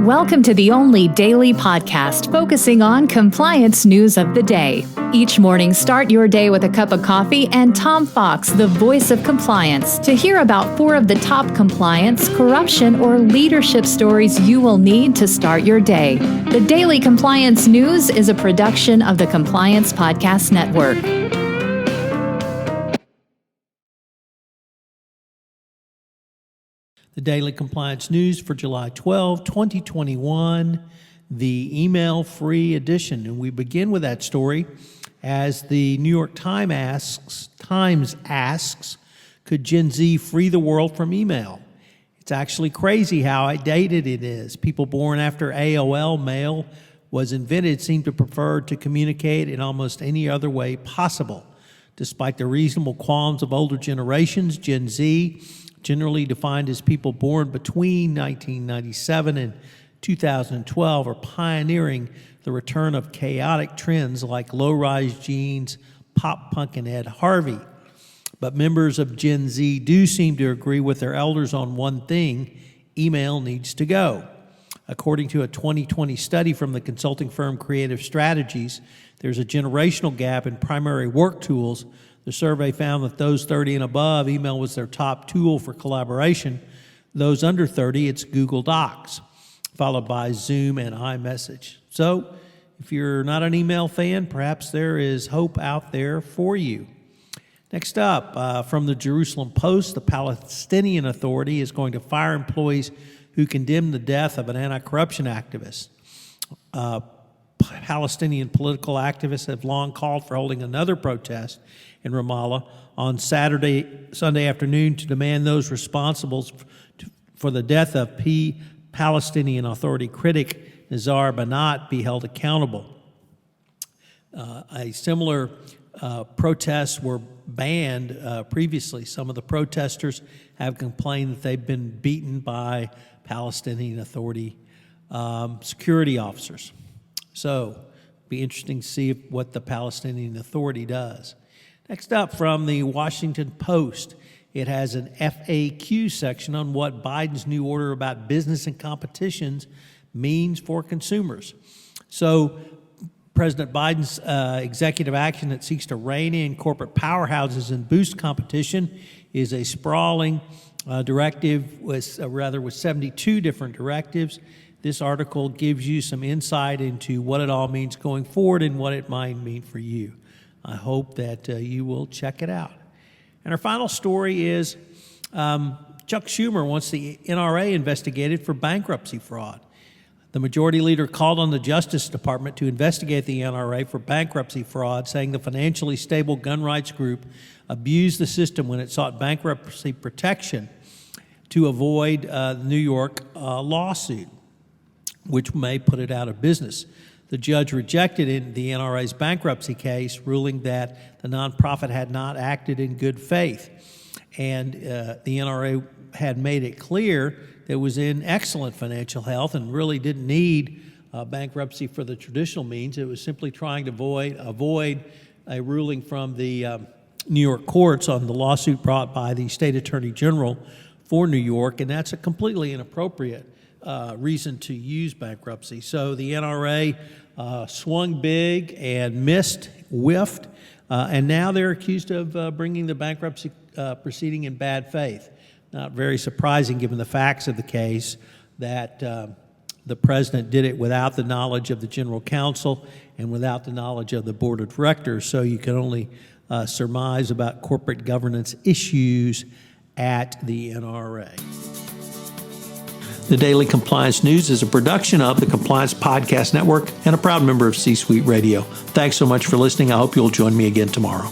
Welcome to the only daily podcast focusing on compliance news of the day. Each morning, start your day with a cup of coffee and Tom Fox, the voice of compliance, to hear about 4 of the top compliance, corruption, or leadership stories you will need to start your day. The Daily Compliance News is a production of the Compliance Podcast Network. The Daily Compliance News for July 12, 2021, the email-free edition. And we begin with that story as the New York Times asks, could Gen Z free the world from email? It's actually crazy how outdated it is. People born after AOL mail was invented seem to prefer to communicate in almost any other way possible. Despite the reasonable qualms of older generations, Gen Z, generally defined as people born between 1997 and 2012, are pioneering the return of chaotic trends like low-rise jeans, pop punk, and Ed Harvey. But members of Gen Z do seem to agree with their elders on one thing: email needs to go. According to a 2020 study from the consulting firm Creative Strategies, there's a generational gap in primary work tools. The survey found that those 30 and above, email was their top tool for collaboration. Those under 30, it's Google Docs, followed by Zoom and iMessage. So if you're not an email fan, perhaps there is hope out there for you. Next up, from the Jerusalem Post, the Palestinian Authority is going to fire employees who condemned the death of an anti-corruption activist. Palestinian political activists have long called for holding another protest in Ramallah on Sunday afternoon to demand those responsible for the death of Palestinian Authority critic Nizar Banat be held accountable. A similar protests were banned previously. Some of the protesters have complained that they've been beaten by Palestinian Authority security officers. So it'll be interesting to see what the Palestinian Authority does. Next up, from the Washington Post, it has an FAQ section on what Biden's new order about business and competitions means for consumers. So President Biden's executive action that seeks to rein in corporate powerhouses and boost competition is a sprawling directive with 72 different directives. This article gives you some insight into what it all means going forward and what it might mean for you. I hope that you will check it out. And our final story is Chuck Schumer wants the NRA investigated for bankruptcy fraud. The majority leader called on the Justice Department to investigate the NRA for bankruptcy fraud, saying the financially stable gun rights group abused the system when it sought bankruptcy protection to avoid the New York lawsuit, which may put it out of business. The judge rejected the NRA's bankruptcy case, ruling that the nonprofit had not acted in good faith. And the NRA had made it clear that it was in excellent financial health and really didn't need bankruptcy for the traditional means. It was simply trying to avoid a ruling from the New York courts on the lawsuit brought by the state attorney general for New York, and that's a completely inappropriate reason to use bankruptcy. So the NRA swung big and whiffed, and now they're accused of bringing the bankruptcy proceeding in bad faith. Not very surprising given the facts of the case that the president did it without the knowledge of the general counsel and without the knowledge of the board of directors, so you can only surmise about corporate governance issues at the NRA. The Daily Compliance News is a production of the Compliance Podcast Network and a proud member of C-Suite Radio. Thanks so much for listening. I hope you'll join me again tomorrow.